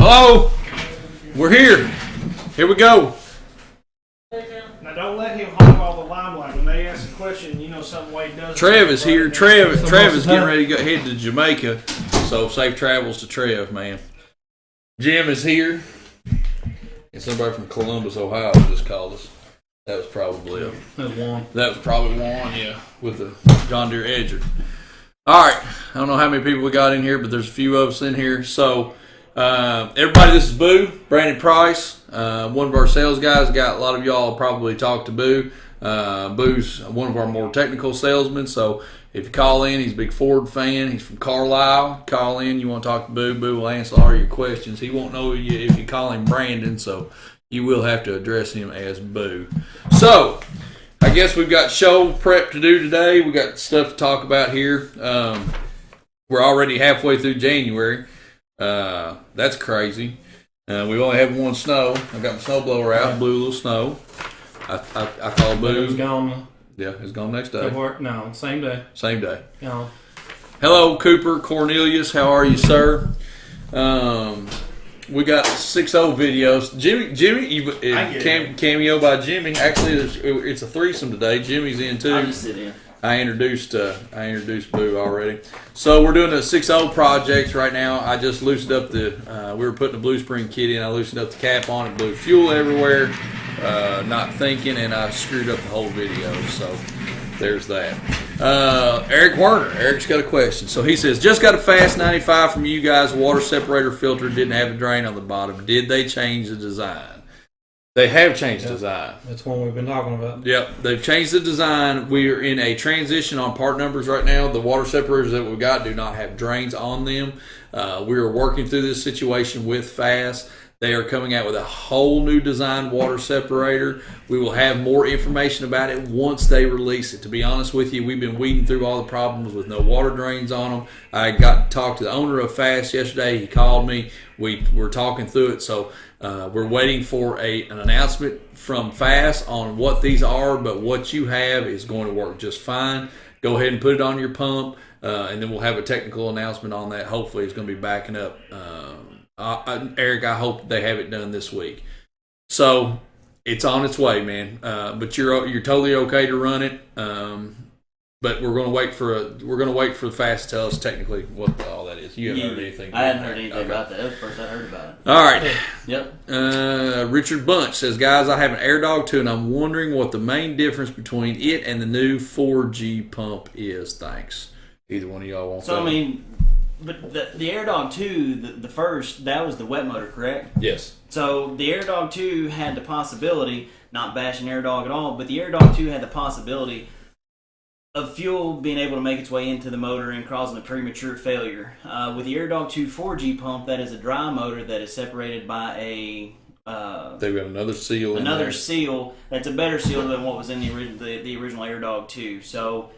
Hello? We're here. Here we go. Now don't let him hog all the limelight. When they ask a question, you know something Wade does. Trev is here. Trev is getting ready to go head to Jamaica. So safe travels to Trev, man. Jim is here. And somebody from Columbus, Ohio just called us. That was probably Juan. That was probably Juan, yeah, with the John Deere Edger. All right. I don't know how many people we got in here, but there's a few of us in here. So, everybody, this is Boo, Brandon Price, one of our sales guys. Got a lot of y'all probably talked to Boo. Boo's one of our more technical salesmen. So, if you call in, he's a big Ford fan. He's from Carlisle. Call in. You want to talk to Boo. Boo will answer all your questions. He won't know you if you call him Brandon. So, you will have to address him as Boo. So, I guess we've got show prep to do today. We got stuff to talk about here. We're already halfway through January. That's crazy. We only have one snow. I got my snowblower out, blew a little snow. I called Boo. It was gone. Yeah, it's gone next day. No, same day. Same day. Gone. Hello, Cooper Cornelius. How are you, sir? We got 6-0 videos. Jimmy, cameo by Jimmy. Actually, it's a threesome today. Jimmy's in too. I'll just sit in. I introduced Boo already. So we're doing a 6-0 project right now. I just loosened up we were putting a Blue Spring kit in. I loosened up the cap on it, blew fuel everywhere, not thinking, and I screwed up the whole video. So there's that. Eric Werner. Eric's got a question. So he says, just got a Fast 95 from you guys. Water separator filter didn't have a drain on the bottom. Did they change the design? They have changed the design. That's one we've been talking about. Yep, they've changed the design. We are in a transition on part numbers right now. The water separators that we've got do not have drains on them. We are working through this situation with Fast. They are coming out with a whole new design water separator. We will have more information about it once they release it. To be honest with you, we've been weeding through all the problems with no water drains on them. I got to talk to the owner of Fast yesterday. He called me. We're talking through it. So we're waiting for an announcement from Fast on what these are, but what you have is going to work just fine. Go ahead and put it on your pump, and then we'll have a technical announcement on that. Hopefully it's going to be backing up. Eric, I hope they have it done this week. So it's on its way, man. But you're totally okay to run it. But we're going to wait for Fast to tell us technically what all that is. You haven't heard anything. I hadn't heard anything about that. That was the first I heard about it. All right. Yep. Richard Bunch says, guys, I have an Air Dog 2, and I'm wondering what the main difference between it and the new 4G pump is. Thanks. Either one of y'all want that? But the Air Dog 2, the first, that was the wet motor, correct? Yes. So the Air Dog 2 had the possibility, not bashing Air Dog at all, but the Air Dog 2 had the possibility of fuel being able to make its way into the motor and causing a premature failure. With the Air Dog 2 4G pump, that is a dry motor that is separated by a... They've got another seal in there. Another seal that's a better seal than what was in the original Air Dog 2. So...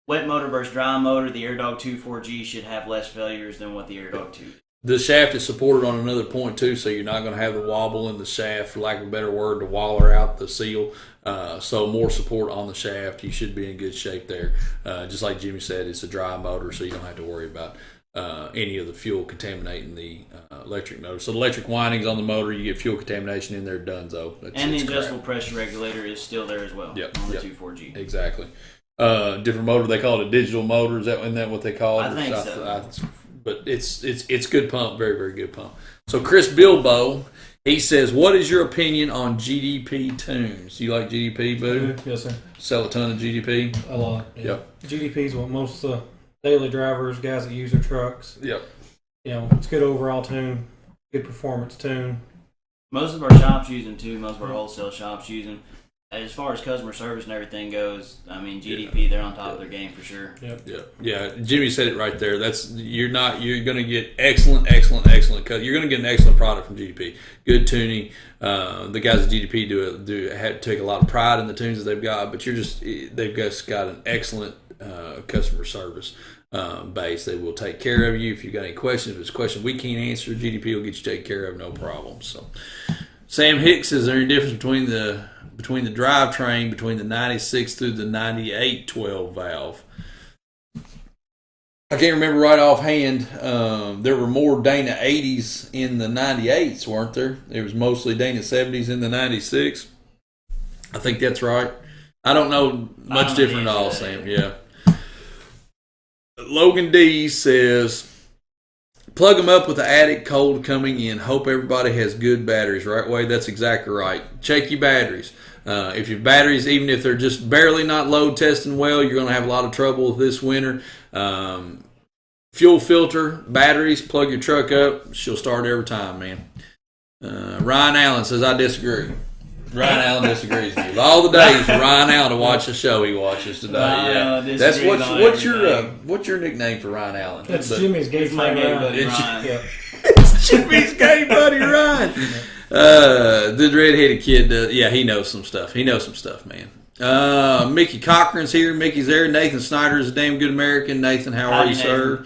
wet motor versus dry motor, the Air Dog 2 4G should have less failures than what the Air Dog 2. The shaft is supported on another point too, so you're not going to have the wobble in the shaft, for lack of a better word, to waller out the seal. So more support on the shaft. You should be in good shape there. Just like Jimmy said, it's a dry motor, so you don't have to worry about any of the fuel contaminating the electric motor. So the electric windings on the motor, you get fuel contamination in there, donezo. And the adjustable pressure regulator is still there as well on the 2 4G. Exactly. Different motor. They call it a digital motor. Isn't that what they call it? I think so. But it's good pump. Very, very good pump. So Chris Bilbo, he says, what is your opinion on GDP tunes? You like GDP, Boo? Yes, sir. Sell a ton of GDP? A lot. Yeah. Yep. GDP is what most daily drivers, guys that use their trucks. Yep. It's good overall tune, good performance tune. Most of our shops use them too. Most of our wholesale shops use them. As far as customer service and everything goes, I mean, GDP, they're on top of their game for sure. Yeah. Jimmy said it right there. You're going to get excellent. You're going to get an excellent product from GDP. Good tuning. The guys at GDP take a lot of pride in the tunes that they've got, but they've just got an excellent customer service base. They will take care of you if you've got any questions. If it's a question we can't answer, GDP will get you taken care of, no problem. So, Sam Hicks, is there any difference between the drivetrain between the 96 through the 98 12 valve? I can't remember right offhand. There were more Dana 80s in the 98s, weren't there? There was mostly Dana 70s in the 96. I think that's right. I don't know much different at all, Sam. Yeah. Logan D says, plug them up with the attic cold coming in. Hope everybody has good batteries. Right way, that's exactly right. Check your batteries. If your batteries, even if they're just barely not load testing well, you're going to have a lot of trouble this winter. Fuel filter, batteries, plug your truck up. She'll start every time, man. Ryan Allen says, I disagree. Ryan Allen disagrees with you. Of all the days for Ryan Allen to watch the show he watches today. That's what's your nickname for Ryan Allen? That's Jimmy's gay buddy Ryan. Yeah. It's Jimmy's gay buddy Ryan. The redheaded kid, he knows some stuff. He knows some stuff, man. Mickey Cochran's here. Mickey's there. Nathan Snyder is a damn good American. Nathan, how are you, sir?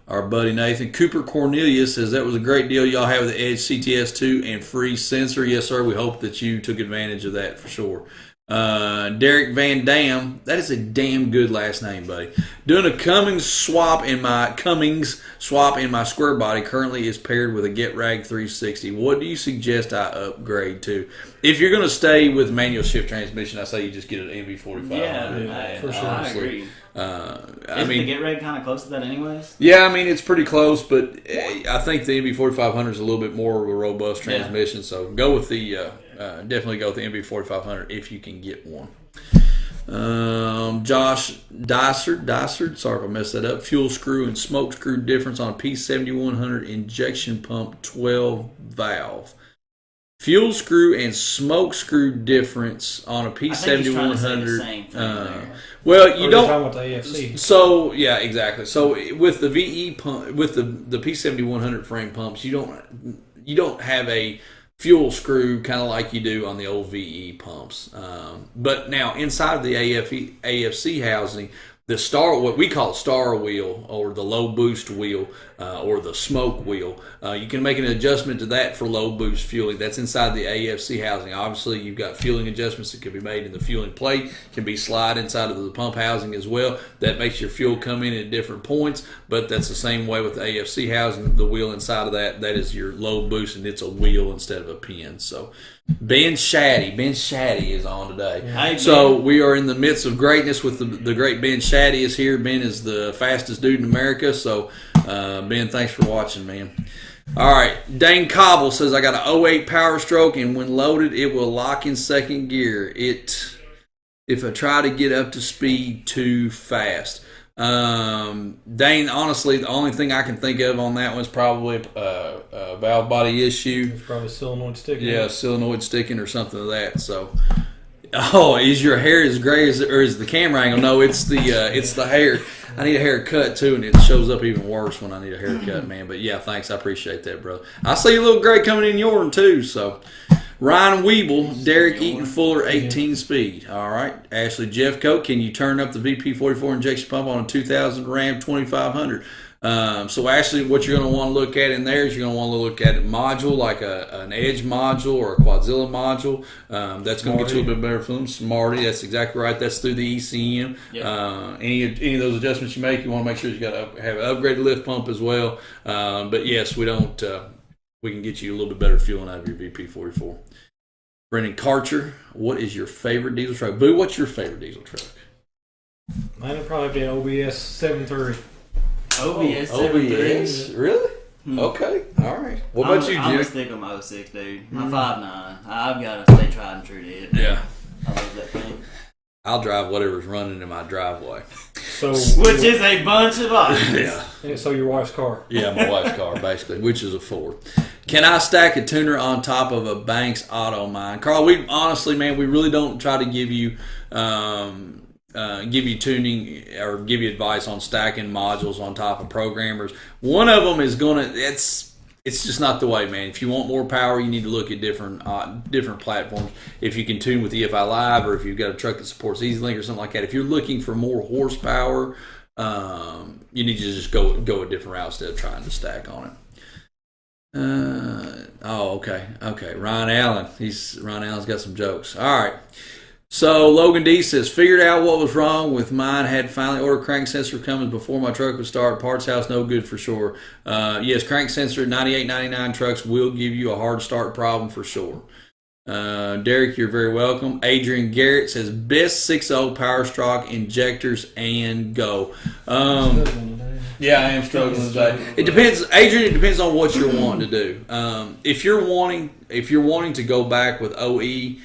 Our buddy Nathan. Cooper Cornelius says that was a great deal y'all have with the Edge CTS2 and free sensor. Yes, sir. We hope that you took advantage of that for sure. Derek Van Dam, that is a damn good last name, buddy. Doing a Cummings swap in my square body. Currently is paired with a Get Rag 360. What do you suggest I upgrade to? If you're going to stay with manual shift transmission, I say you just get an MV4500. Yeah, for sure. I agree. Isn't the Get Rag kind of close to that anyways? Yeah, I mean, it's pretty close, but I think the MV4500 is a little bit more of a robust transmission, so go with the definitely go with the MV4500 if you can get one. Josh Dysard, sorry if I messed that up. Fuel screw and smoke screw difference on a P7100 injection pump 12 valve. Fuel screw and smoke screw difference on a P7100. Well, you don't. Talking about the AFC. So yeah, exactly. So with the VE pump, with the P7100 frame pumps, you don't have a fuel screw kind of like you do on the old VE pumps. But now inside of the AFC housing, what we call star wheel or the low boost wheel or the smoke wheel, you can make an adjustment to that for low boost fueling. That's inside the AFC housing. Obviously, you've got fueling adjustments that can be made in the fueling plate, can be slide inside of the pump housing as well. That makes your fuel come in at different points, but that's the same way with the AFC housing. The wheel inside of that is your low boost, and it's a wheel instead of a pin. So Ben Shaddy is on today. Hey, so we are in the midst of greatness with the great Ben Shaddy is here. Ben is the fastest dude in America. So Ben, thanks for watching, man. All right, Dane Cobble says I got an 08 Power Stroke, and when loaded, it will lock in second gear. If I try to get up to speed too fast. Dane, honestly, the only thing I can think of on that one is probably a valve body issue. It's probably solenoid sticking. Yeah, solenoid sticking or something of that. So, is your hair as gray as the camera angle? No, it's the hair. I need a haircut too, and it shows up even worse when I need a haircut, man. But yeah, thanks, I appreciate that, brother. I see a little gray coming in yours too. So, Ryan Weeble, Derek Eaton Fuller, 18 speed. All right, Ashley Jeffcoat, can you turn up the VP44 injection pump on a 2000 Ram 2500? So actually, what you're going to want to look at in there is you're going to want to look at a module like an Edge module or a Quadzilla module. That's going to get you a little bit better for them. Smarty, that's exactly right. That's through the ECM. Yep. Any of those adjustments you make, you want to make sure you got to have an upgraded lift pump as well. But yes, we don't. We can get you a little bit better fueling out of your VP44. Brendan Karcher, what is your favorite diesel truck? Boo, what's your favorite diesel truck? Mine would probably be an OBS 7.3. OBS 7.3? Really? Okay. All right. What about you, Jim? I'm going to stick with my 06, dude. My 5.9. I've got to stay tried and true to it. Yeah. I love that thing. I'll drive whatever's running in my driveway. Which is a bunch of options. Yeah. So your wife's car. Yeah, my wife's car, basically, which is a Ford. Can I stack a tuner on top of a Banks Auto Mine? Carl, we honestly, man, we really don't try to give you tuning or give you advice on stacking modules on top of programmers. One of them is it's just not the way, man. If you want more power, you need to look at different platforms. If you can tune with EFI Live, or if you've got a truck that supports EasyLink or something like that. If you're looking for more horsepower, you need to just go a different route instead of trying to stack on it. Okay. Ryan Allen's got some jokes. All right. So Logan D says, figured out what was wrong with mine. Had finally ordered crank sensor coming before my truck would start. Parts house, no good for sure. Yes, crank sensor, $98.99 trucks will give you a hard start problem for sure. Derek, you're very welcome. Adrian Garrett says, best 6.0 power stroke injectors and go. Yeah, I am struggling today. It depends, Adrian. It depends on what you're wanting to do. If you're wanting to go back with OE,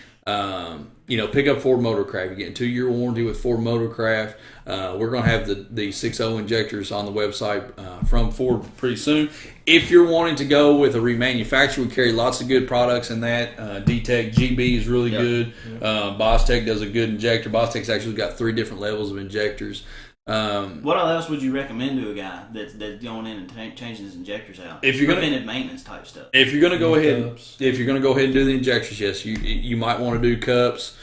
pick up Ford Motorcraft. You're getting 2-year warranty with Ford Motorcraft. We're going to have the 6.0 injectors on the website from Ford pretty soon. If you're wanting to go with a remanufacturer, we carry lots of good products in that. D-Tech GB is really good. Bostech does a good injector. Bostech's actually got 3 different levels of injectors. What else would you recommend to a guy that's going in and changing his injectors out? If you're preventive maintenance type stuff. If you're going to go ahead and do the injectors, yes, you might want to do cups.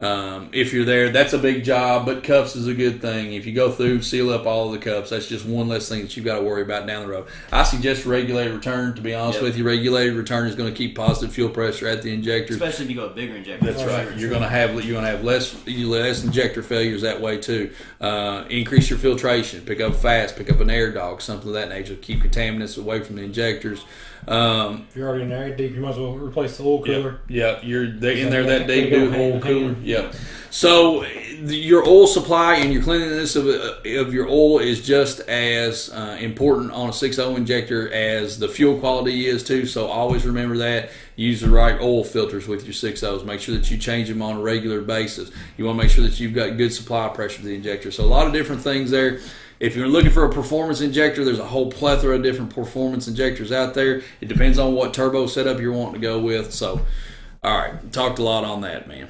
If you're there, that's a big job, but cups is a good thing. If you go through, seal up all of the cups, that's just one less thing that you've got to worry about down the road. I suggest regulated return, to be honest with you. Regulated return is going to keep positive fuel pressure at the injector. Especially if you go a bigger injector. That's right. You're going to have less injector failures that way too. Increase your filtration. Pick up fast. Pick up an air dog, something of that nature. Keep contaminants away from the injectors. If you're already in air deep, you might as well replace the oil cooler. Yeah, you're in there that deep, do the oil cooler. Yeah. So your oil supply and your cleanliness of your oil is just as important on a 6.0 injector as the fuel quality is too. So always remember that. Use the right oil filters with your 6.0s. Make sure that you change them on a regular basis. You want to make sure that you've got good supply pressure to the injector. So a lot of different things there. If you're looking for a performance injector, there's a whole plethora of different performance injectors out there. It depends on what turbo setup you're wanting to go with. So, all right, talked a lot on that, man.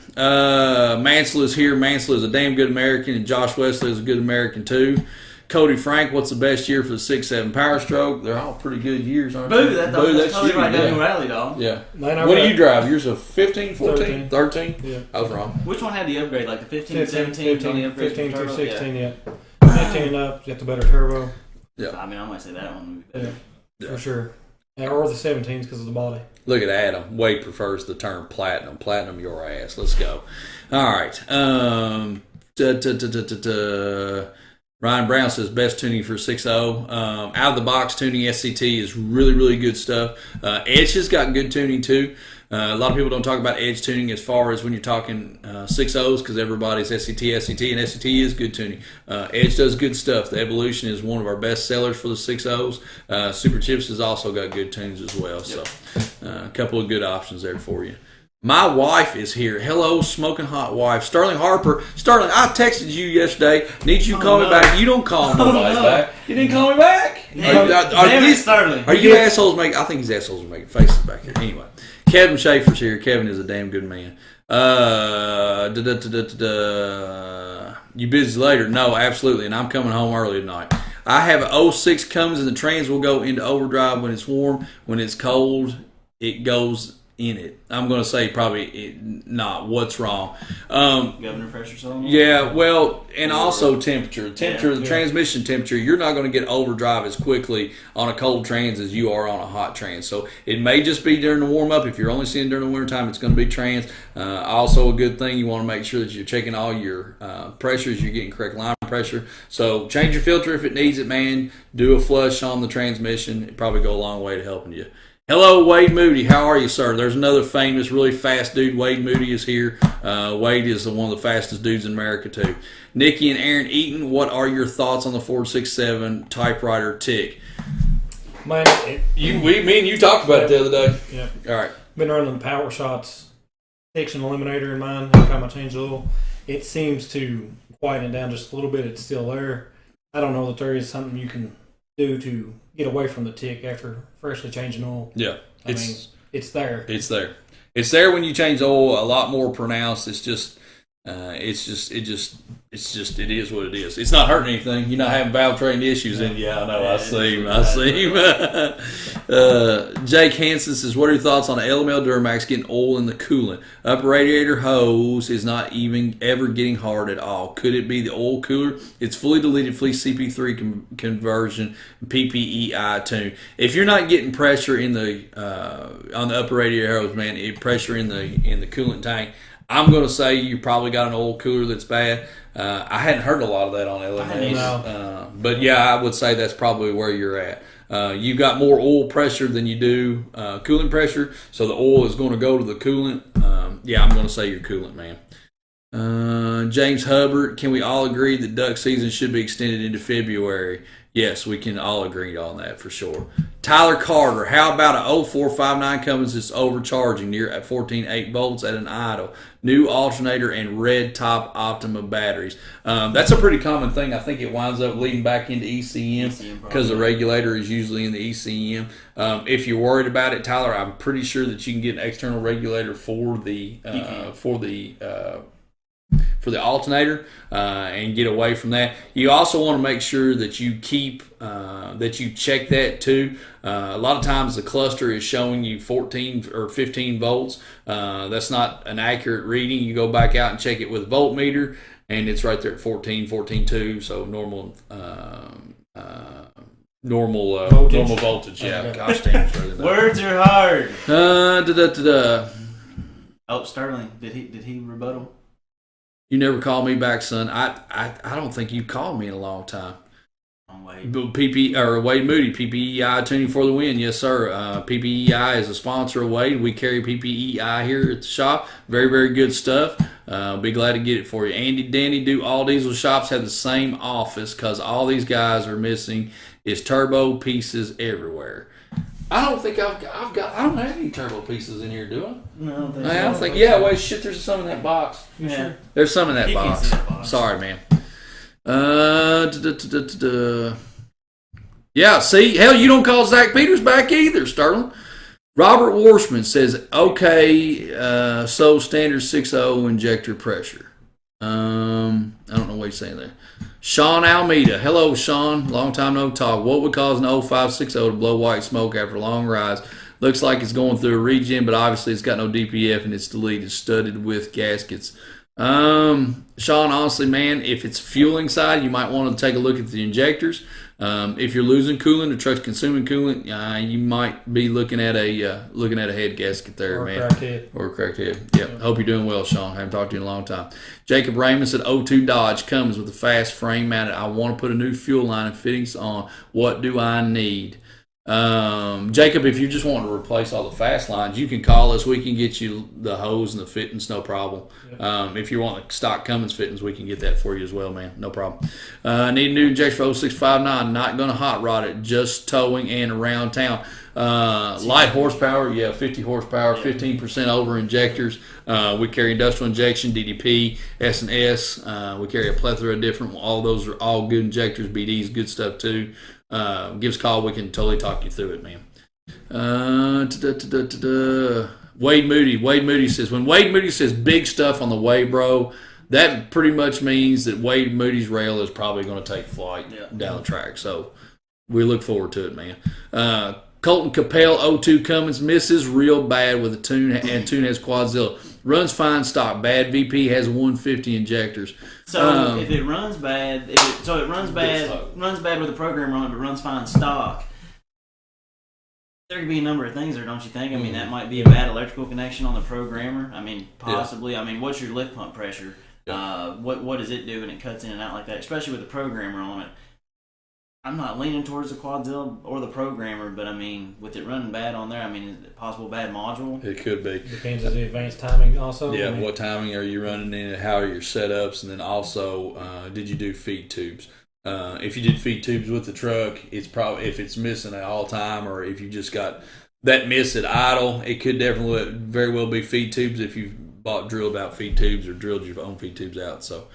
Mansell is here. Mansell is a damn good American, and Josh Wesley is a good American too. Cody Frank, what's the best year for the 6.7 Power Stroke? They're all pretty good years, aren't they? That's totally right down your alley, dog. Yeah. What do you drive? Yours a 15, 14, 13? Yeah. I was wrong. Which one had the upgrade? Like the 15, 17? 15 through 16, yeah. 15 up, get the better turbo. Yeah. I mean, I might say that one would be better. Yeah, for sure. Or the 17s because of the body. Look at Adam. Wade prefers the term platinum. Platinum your ass. Let's go. All right. Ryan Brown says best tuning for 6.0. Out of the box tuning SCT is really, really good stuff. Edge has got good tuning too. A lot of people don't talk about edge tuning as far as when you're talking 6.0s because everybody's SCT, and SCT is good tuning. Edge does good stuff. The Evolution is one of our best sellers for the 6.0s. Super Chips has also got good tunes as well. So a couple of good options there for you. My wife is here. Hello, smoking hot wife. Sterling Harper. Sterling, I texted you yesterday. Need you to call me back. You don't call nobody back. You didn't call me back? Sterling. Are you assholes making... I think these assholes are making faces back here. Anyway. Kevin Schaefer's here. Kevin is a damn good man. You busy later? No, absolutely. And I'm coming home early tonight. I have an 06 Cummins and the trans will go into overdrive when it's warm. When it's cold, it goes in it. I'm going to say probably not. What's wrong? Governor pressure solenoid? Yeah, well, and also temperature. The transmission temperature, you're not going to get overdrive as quickly on a cold trans as you are on a hot trans. So it may just be during the warm-up. If you're only seeing during the wintertime, it's going to be trans. Also a good thing, you want to make sure that you're checking all your pressures, you're getting correct line pressure. So change your filter if it needs it, man. Do a flush on the transmission. It'd probably go a long way to helping you. Hello, Wade Moody. How are you, sir? There's another famous, really fast dude. Wade Moody is here. Wade is one of the fastest dudes in America, too. Nikki and Aaron Eaton, what are your thoughts on the Ford 6.7 typewriter tick? Man, me and you talked about it the other day. Yeah. All right. Been running the Power Shots section eliminator in mine. Every time I change the oil, it seems to quieten it down just a little bit. It's still there. I don't know that there is something you can do to get away from the tick after freshly changing oil. Yeah, I mean, it's there. It's there. It's there when you change oil. A lot more pronounced. It is what it is. It's not hurting anything. You're not having valve train issues. And I know. I see him. Jake Hansen says, what are your thoughts on the LML Duramax getting oil in the coolant? Upper radiator hose is not even ever getting hard at all. Could it be the oil cooler? It's fully deleted fleece CP3 conversion PPEI tune. If you're not getting pressure in the on the upper radiator hose, man, pressure in the coolant tank, I'm going to say you probably got an oil cooler that's bad. I hadn't heard a lot of that on hadn't LMS. But yeah, I would say that's probably where you're at. You've got more oil pressure than you do coolant pressure, so the oil is going to go to the coolant. Yeah, I'm going to say your coolant, man. James Hubbard, can we all agree that duck season should be extended into February? Yes, we can all agree on that for sure. Tyler Carter, how about a 0459 Cummins that's overcharging near at 14.8 volts at an idle? New alternator and red top Optima batteries. That's a pretty common thing. I think it winds up leading back into ECM because the regulator is usually in the ECM. If you're worried about it, Tyler, I'm pretty sure that you can get an external regulator for the alternator and get away from that. You also want to make sure that you keep that you check that too. A lot of times the cluster is showing you 14 or 15 volts. That's not an accurate reading. You go back out and check it with a voltmeter, and it's right there at 14.2. So normal voltage. Yeah, gosh damn, it's really Words are hard. Oh, Sterling, did he rebuttal? You never called me back, son. I don't think you called me in a long time. Wade Moody, PPEI tuning for the win. Yes, sir. PPEI is a sponsor of Wade. We carry PPEI here at the shop. Very, very good stuff. Be glad to get it for you. Andy, Danny, do all diesel shops have the same office? Because all these guys are missing is turbo pieces everywhere. I don't think I don't have any turbo pieces in here, do I? No, I don't think. Yeah, wait, shit. There's some in that box. Yeah, sure? There's some in that You box. can see that box. Sorry, man. Yeah, see, hell, you don't call Zach Peters back either, Sterling. Robert Warshman says, okay, so standard 6.0 injector pressure. I don't know what he's saying there. Sean Almeida. Hello, Sean. Long time no talk. What would cause an 0560 to blow white smoke after a long rise? Looks like it's going through a regen, but obviously it's got no DPF and it's deleted, studded with gaskets. Sean, honestly, man, if it's fueling side, you might want to take a look at the injectors. If you're losing coolant, the truck's consuming coolant, you might be looking at a head gasket there, or man. Cracked head. Or a cracked head. Yep. Hope you're doing well, Sean. Haven't talked to you in a long time. Jacob Raymond said 02 Dodge Cummins with a fast frame mounted. I want to put a new fuel line and fittings on. What do I need? Jacob, if you just want to replace all the fast lines, you can call us. We can get you the hose and the fittings, no problem. If you want the stock Cummins fittings, we can get that for you as well, man. No problem. Need a new injection for 0659. Not going to hot rod it, just towing and around town. Light horsepower, 50 horsepower, 15% over injectors. We carry industrial injection, DDP, S&S. We carry a plethora of different. All those are all good injectors. BD's good stuff too. Give us a call. We can totally talk you through it, man. Wade Moody says, when Wade Moody says big stuff on the way, bro, that pretty much means that Wade Moody's rail is probably going to take flight down the track. So we look forward to it, man. Colton Capel, 02 Cummins, misses real bad with a tune, and tune has Quadzilla. Runs fine stock. Bad VP has 150 injectors. So if it runs bad, runs bad with the program on it, but runs fine stock. There could be a number of things there, don't you think? I mean, that might be a bad electrical connection on the programmer. I mean, possibly. Yeah. I mean, what's your lift pump pressure? Yeah. What does it do when it cuts in and out like that? Especially with the programmer on it. I'm not leaning towards the Quadzilla or the programmer, but I mean, with it running bad on there, I mean, is it possible bad module? It could be. Depends on the advanced timing also. Yeah, what timing are you running in? How are your setups? And then also, did you do feed tubes? If you did feed tubes with the truck, it's probably, if it's missing at all time, or if you just got that miss at idle, it could definitely very well be feed tubes if you've drilled out feed tubes or drilled your own feed tubes out. So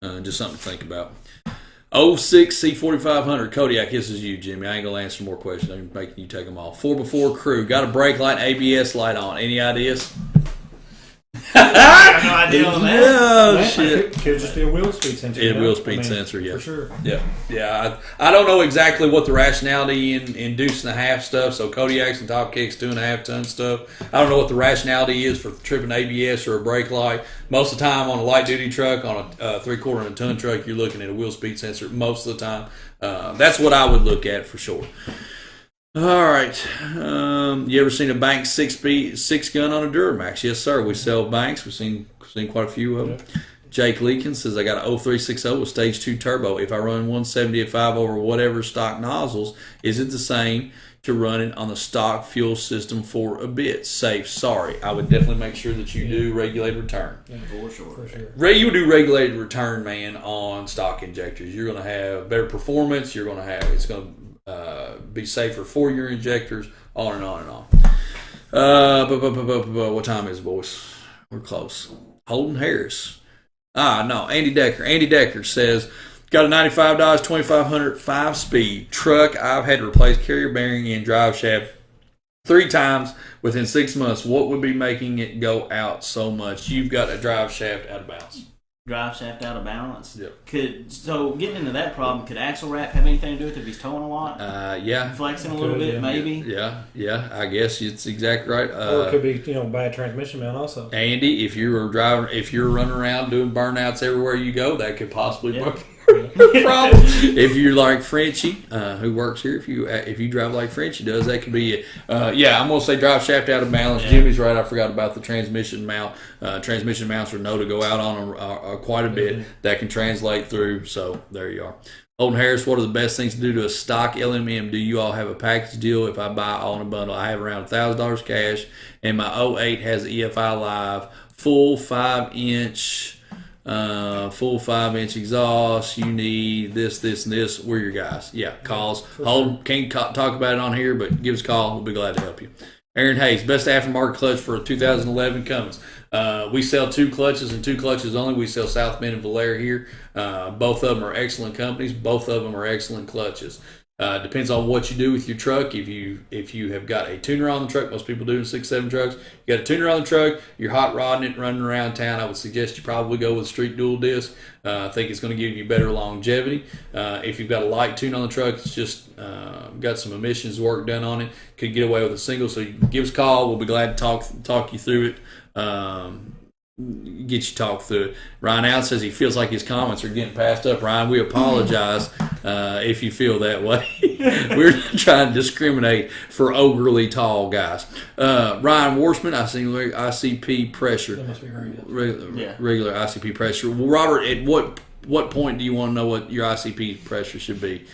just something to think about. 06 C4500 Kodiak, this is you, Jimmy. I ain't gonna answer more questions. I'm making you take them all. 4x4 crew, got a brake light, ABS light on. Any ideas? I have no idea on that. Oh, shit. Could just be a wheel speed sensor. It wheel speed sensor, yeah. For sure. Yeah. I don't know exactly what the rationality in deuce and a half stuff, so Kodiaks and Top Kicks 2.5 ton stuff. I don't know what the rationality is for tripping ABS or a brake light. Most of the time on a light duty truck, on a 3/4 and a ton truck, you're looking at a wheel speed sensor most of the time. That's what I would look at for sure. All right. You ever seen a Banks six gun on a Duramax? Yes, sir. We sell Banks. We've seen quite a few of them. Yeah. Jake Leakins says, I got an 0360 with stage 2 turbo. If I run 170 at 5 over whatever stock nozzles, is it the same to run it on the stock fuel system for a bit? Safe. Sorry. I would definitely make sure that you do regulated return. Yeah, for sure. For sure. You do regulated return, man, on stock injectors. You're going to have better performance. You're going to have, it's going to be safer for your injectors, on and on and on. What time is it, boys? We're close. Holden Harris. No, Andy Decker. Andy Decker says, got a $95 2500 5-speed truck. I've had to replace carrier bearing and drive shaft 3 times within 6 months. What would be making it go out so much? You've got a drive shaft out of balance. Drive shaft out of balance. Yep. So getting into that problem, could axle wrap have anything to do with it if he's towing a lot? Yeah. Flexing a little bit, maybe? Yeah. I guess it's exactly right. Or it could be, bad transmission mount also. Andy, if you're running around doing burnouts everywhere you go, that could possibly be a problem. If you're like Frenchie, who works here, if you drive like Frenchie does, that could be it. I'm gonna say drive shaft out of balance. Yeah. Jimmy's right. I forgot about the transmission mount. Transmission mounts are known to go out on quite a bit. Mm-hmm. That can translate through. So there you are. Holden Harris, what are the best things to do to a stock LMM? Do you all have a package deal if I buy all in a bundle? I have around $1,000 cash, and my 08 has EFI Live, full 5-inch exhaust. You need this, and this. We're your guys. Yeah, calls. Hold. Can't talk about it on here, but give us a call. We'll be glad to help you. Aaron Hayes, best aftermarket clutch for a 2011 Cummins. We sell 2 clutches and 2 clutches only. We sell South Bend and Valera here. Both of them are excellent companies. Both of them are excellent clutches. Depends on what you do with your truck. If you have got a tuner on the truck, most people do in 6-7 trucks. You got a tuner on the truck, you're hot rodding it, running around town, I would suggest you probably go with street dual disc. I think it's going to give you better longevity. If you've got a light tune on the truck, it's just got some emissions work done on it, could get away with a single. So you give us a call. We'll be glad to talk you through it. Get you talk through it. Ryan Out says he feels like his comments are getting passed up. Ryan, we apologize if you feel that way. We're not trying to discriminate for overly tall guys. Ryan Warsman, I see ICP pressure. That must be right. Regular ICP pressure. Well, Robert, at what point do you want to know what your ICP pressure should be?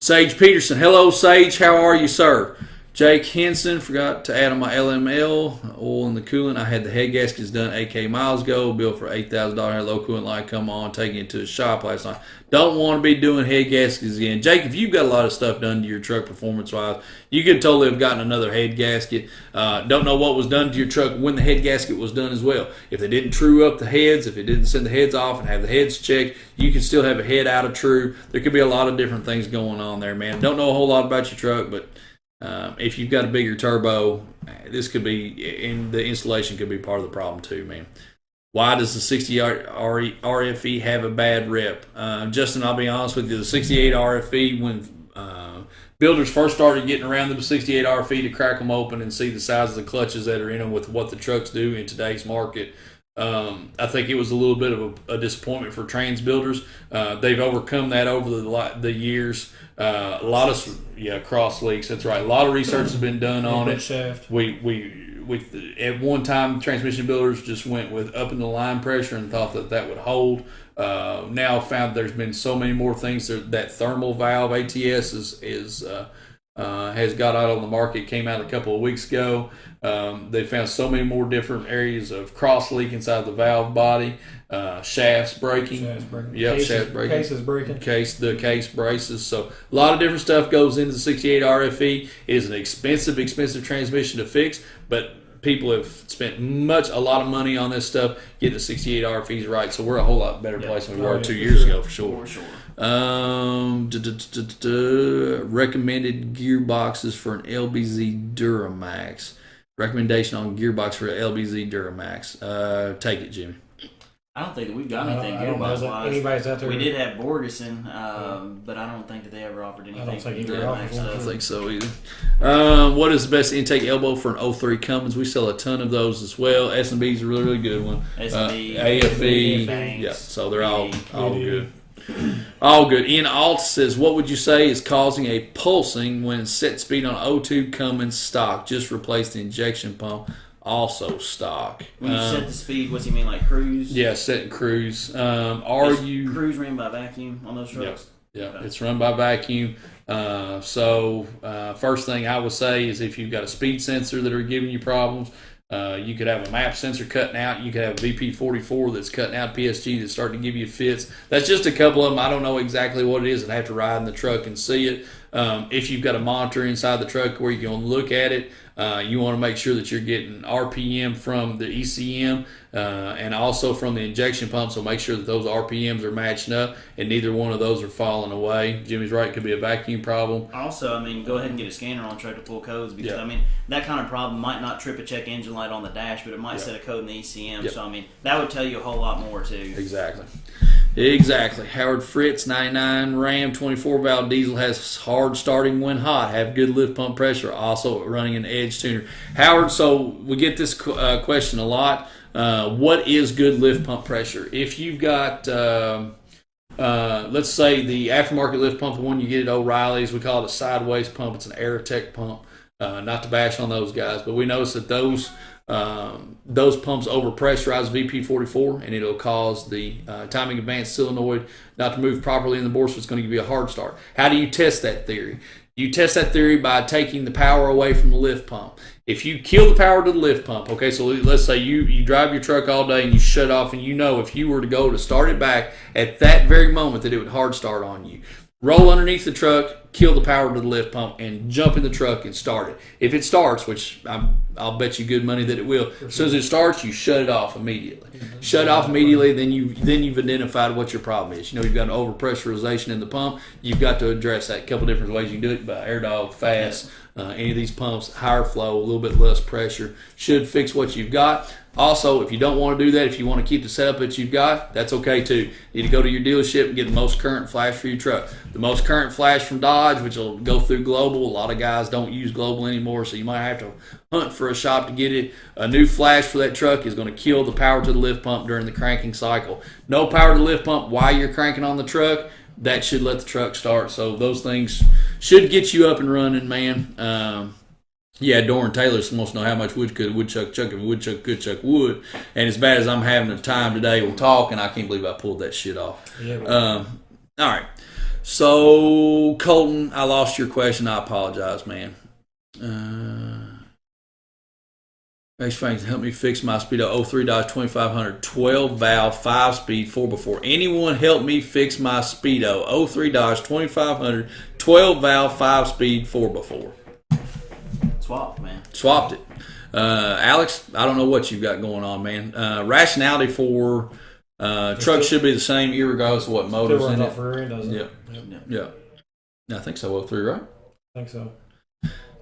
Sage Peterson. Hello, Sage. How are you, sir? Jake Henson, forgot to add on my LML, oil in the coolant. I had the head gaskets done 8K miles ago, billed for $8,000, had low coolant light come on, taking it to the shop last night. Don't want to be doing head gaskets again. Jake, if you've got a lot of stuff done to your truck performance-wise, you could totally have gotten another head gasket. Don't know what was done to your truck when the head gasket was done as well. If they didn't true up the heads, if it didn't send the heads off and have the heads checked, you can still have a head out of true. There could be a lot of different things going on there, man. Don't know a whole lot about your truck, but if you've got a bigger turbo, this could be, and the installation could be part of the problem too, man. Why does the 68 RFE have a bad rep? Justin, I'll be honest with you, the 68 RFE, when builders first started getting around the 68 RFE to crack them open and see the size of the clutches that are in them with what the trucks do in today's market, I think it was a little bit of a disappointment for trans builders. They've overcome that over the years. A lot of cross leaks. That's right. A lot of research has been done on it. Shaft. We at one time transmission builders just went with up in the line pressure and thought that would hold. Now found there's been so many more things that thermal valve ATS has got out on the market. It came out a couple of weeks ago. They found so many more different areas of cross leak inside the valve body, shafts breaking. Yep, shaft breaking. Cases breaking. The case braces. So a lot of different stuff goes into the 68 RFE. It is an expensive transmission to fix, but people have spent a lot of money on this stuff, getting the 68 RFEs right. So we're a whole lot better place than we were 2 years ago, for sure. Recommended gearboxes for an LBZ Duramax. Recommendation on gearbox for an LBZ Duramax. Take it, Jimmy. I don't think that we've got anything I don't know gearbox-wise. anybody's out there. We did have Borgeson, but I don't think that they ever offered anything. I don't think for either Duramax offered one. I don't stuff. think so either. What is the best intake elbow for an 03 Cummins? We sell a ton of those as well. S&B is a really, really good one. S&B, AFE, Banks, yeah, so they're all BD. good. All good. Ian Alt says, what would you say is causing a pulsing when set speed on O2 Cummins stock? Just replace the injection pump. Also stock. When you set the speed, what's he mean, like cruise? Yeah, set and cruise. Cruise ran by vacuum on those trucks? Yeah, it's run by vacuum. First thing I would say is if you've got a speed sensor that are giving you problems, you could have a map sensor cutting out. You could have a VP44 that's cutting out PSG that's starting to give you fits. That's just a couple of them. I don't know exactly what it is. I'd have to ride in the truck and see it. If you've got a monitor inside the truck where you can look at it, you want to make sure that you're getting RPM from the ECM and also from the injection pump, so make sure that those RPMs are matching up and neither one of those are falling away. Jimmy's right, it could be a vacuum problem. Also, go ahead and get a scanner on truck to pull codes because, that kind of problem might not trip a check engine light on the dash, but it might set a code in the ECM. Yep. So, that would tell you a whole lot more, too. Exactly. Howard Fritz, 99 Ram, 24 valve diesel, has hard starting when hot. Have good lift pump pressure. Also running an edge tuner. Howard, so we get this question a lot. What is good lift pump pressure? If you've got, let's say the aftermarket lift pump, the one you get at O'Reilly's, we call it a sideways pump. It's an Aerotech pump. Not to bash on those guys, but we notice that those pumps overpressurize VP44 and it'll cause the timing advanced solenoid not to move properly in the bore, so it's going to give you a hard start. How do you test that theory? You test that theory by taking the power away from the lift pump. If you kill the power to the lift pump, okay, so let's say you drive your truck all day and you shut off, and if you were to go to start it back at that very moment that it would hard start on you. Roll underneath the truck, kill the power to the lift pump, and jump in the truck and start it. If it starts, which I'll bet you good money that it will, as soon as it starts, you shut it off immediately. Shut it off immediately, then you've identified what your problem is. You've got an overpressurization in the pump. You've got to address that. A couple different ways you can do it: by air dog, fast, any of these pumps, higher flow, a little bit less pressure, should fix what you've got. Also, if you don't want to do that, if you want to keep the setup that you've got, that's okay too. You need to go to your dealership and get the most current flash for your truck. The most current flash from Dodge, which will go through Global. A lot of guys don't use Global anymore, so you might have to hunt for a shop to get it. A new flash for that truck is going to kill the power to the lift pump during the cranking cycle. No power to the lift pump while you're cranking on the truck, that should let the truck start. So those things should get you up and running, man. Doran Taylor wants to know how much wood could a woodchuck chuck if a woodchuck could chuck wood. And as bad as I'm having a time today, we're talking, I can't believe I pulled that shit off. All right. So, Colton, I lost your question. I apologize, man. Thanks, Frank, to help me fix my Speedo 03 Dodge 2500 12 valve 5-speed 4x4. Anyone help me fix my Speedo 03 Dodge 2500 12 valve 5-speed 4x4. Swapped, man. Swapped it. Alex, I don't know what you've got going on, man. Rationality for trucks should be the same regardless of what motor's in it. Rear end, doesn't it? Yeah. I think so. 03, right? I think so.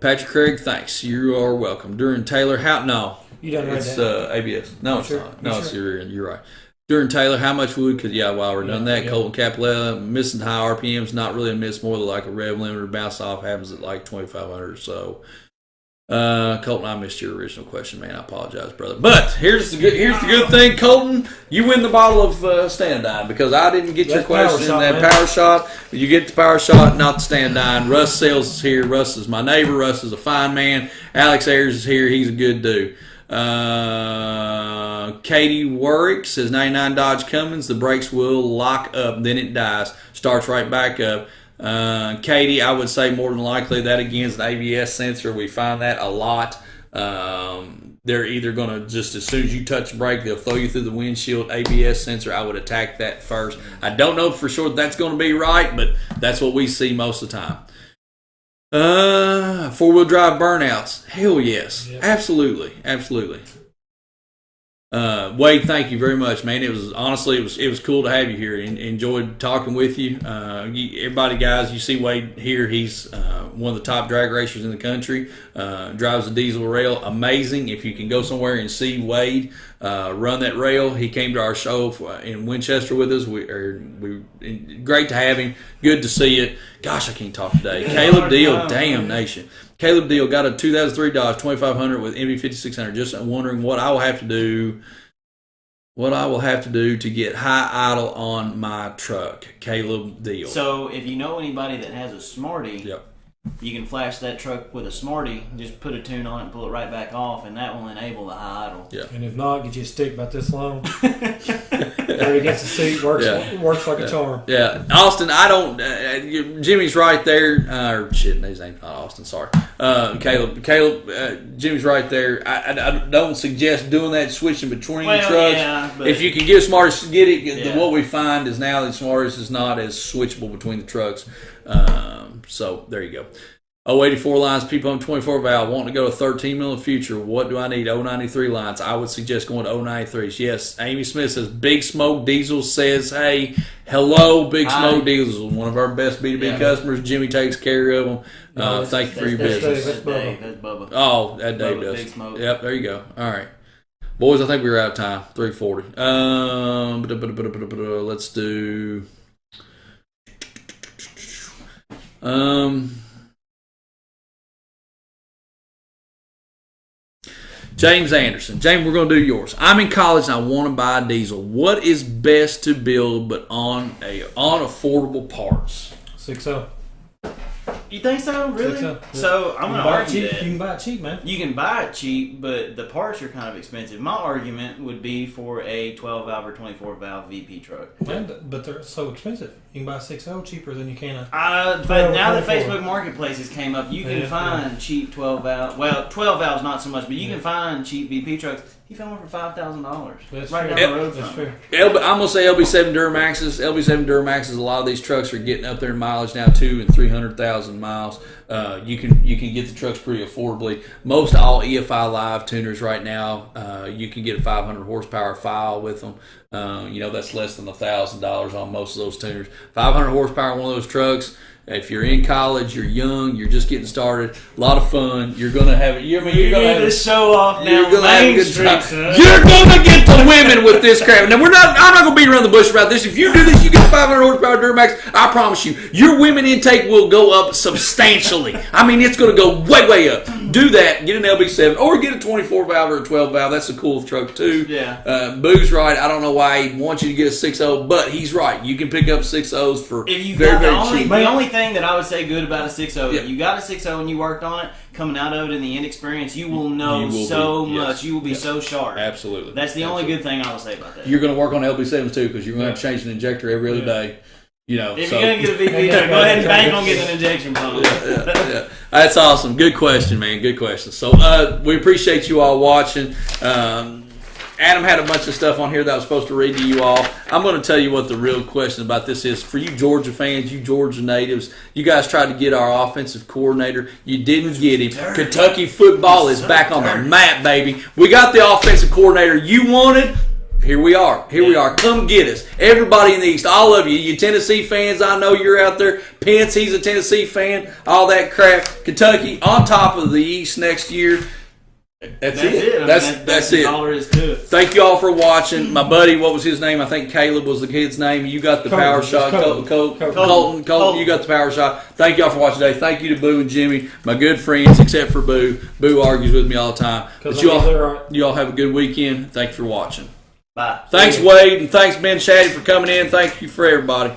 Patrick Craig, thanks. You are welcome. Duran Taylor, no. You done right It's that? ABS. No, it's sure? not. No, You it's sure? your rear end. You're right. Duran Taylor, how much wood could, while we're done that, yeah. Colton Capella, missing high RPMs, not really a miss, more like a rev limiter, bounce off, happens at like 2,500 or so. Colton, I missed your original question, man. I apologize, brother. But here's the good thing, Colton. You win the bottle of Standine because I didn't get your question. Power shot. You get the power shot, not the Standine. Russ Sales is here. Russ is my neighbor. Russ is a fine man. Alex Ayers is here. He's a good dude. Katie Warwick says 99 Dodge Cummins. The brakes will lock up, then it dies. Starts right back up. Katie, I would say more than likely that again is an ABS sensor. We find that a lot. They're either going to just as soon as you touch the brake, they'll throw you through the windshield. ABS sensor, I would attack that first. I don't know for sure that's going to be right, but that's what we see most of the time. Four-wheel drive burnouts. Hell yes. Yep. Absolutely. Wade, thank you very much, man. It was cool to have you here. Enjoyed talking with you. Everybody, guys, you see Wade here. He's one of the top drag racers in the country. Drives a diesel rail. Amazing. If you can go somewhere and see Wade run that rail, he came to our show in Winchester with us. Great to have him. Good to see you. Gosh, I can't talk today. Caleb Deal, damn nation. Caleb Deal got a 2003 Dodge 2500 with MV5600. Just wondering what I will have to do what I will have to do to get high idle on my truck. Caleb Deal. So if you know anybody that has a Smarty, Yep. you can flash that truck with a Smarty, just put a tune on it and pull it right back off, and that will enable the high idle. Yeah. And if not, get you a stick about this long. Right against the seat, works like a charm. Yeah, Austin, I don't. Jimmy's right there. His name's not Austin. Sorry, Caleb. Jimmy's right there. I don't suggest doing that, switching between trucks. Yeah, but if you can get Smartest, get it. Yeah. What we find is now that Smartest is not as switchable between the trucks. So there you go. 084 lines, P-Pump 24 valve, wanting to go to 13 mil in the future. What do I need? 093 lines. I would suggest going to 093s. Yes, Amy Smith says Big Smoke Diesel says, hey, hello, Big Smoke Diesel. One of our best B2B customers. Jimmy takes care of them. Thank you for your business. That's Bubba. Oh, that Dave Bubba, does. Big Smoke. Yep, there you go. All right. Boys, I think we were out of time. 3:40. Let's do... James Anderson. James, we're going to do yours. I'm in college and I want to buy a diesel. What is best to build but on affordable parts? 6.0. You think so? Really? 6.0. So I'm going to argue that. You can buy it cheap, man. You can buy it cheap, but the parts are kind of expensive. My argument would be for a 12 valve or 24 valve VP truck. But they're so expensive. You can buy 6.0 cheaper than you can a... But now that Facebook Marketplaces came up, you can find cheap 12 valve. Well, 12 valves not so much, but you can find cheap VP trucks. You found one for $5,000. That's right true. down the road. That's true. I'm going to say LB7 Duramaxes. LB7 Duramaxes, a lot of these trucks are getting up there in mileage now, 200,000 and 300,000 miles. You can get the trucks pretty affordably. Most all EFI Live tuners right now, you can get a 500 horsepower file with them. That's less than $1,000 on most of those tuners. 500 horsepower on one of those trucks. If you're in college, you're young, you're just getting started, a lot of fun. You're gonna have it. You're gonna have to show off now. You're gonna have a good time. Son. You're gonna get the women with this crap. Now I'm not gonna beat around the bush about this. If you do this, you get 500 horsepower Duramax. I promise you, your women intake will go up substantially. I mean, it's gonna go way up. Do that. Get an LB7 or get a 24 valve or a 12 valve. That's a cool truck too. Yeah. Boo's right. I don't know why he wants you to get a 6.0, but he's right. You can pick up 6.0s for if you very cheap. cheap. The only thing that I would say good about a 6.0, if you got a 6.0 and you worked on it, coming out of it in the end experience, you will know so much. You will be so sharp. Absolutely. That's the only good thing I will say about that. You're going to work on LB7s too because you're going to have to change an injector every other day. If you're going to get a VP, go ahead and bank on getting an injection pump. Yeah. That's awesome. Good question, man. Good question. So we appreciate you all watching. Adam had a bunch of stuff on here that I was supposed to read to you all. I'm going to tell you what the real question about this is. For you Georgia fans, you Georgia natives, you guys tried to get our offensive coordinator. You didn't get him. Kentucky football is back on the map, baby. We got the offensive coordinator you wanted. Here we are. Come get us. Everybody in the East, all of you. You Tennessee fans, I know you're out there. Pence, he's a Tennessee fan. All that crap. Kentucky on top of the East next year. That's it. That's it. All there is to it. Thank you all for watching. My buddy, what was his name? I think Caleb was the kid's name. You got the power shot. Colton, you got the power shot. Thank you all for watching today. Thank you to Boo and Jimmy, my good friends, except for Boo. Boo argues with me all the time. But you all have a good weekend. Thank you for watching. Bye. Thanks, Wade, and thanks, Ben Shaddy, for coming in. Thank you for everybody.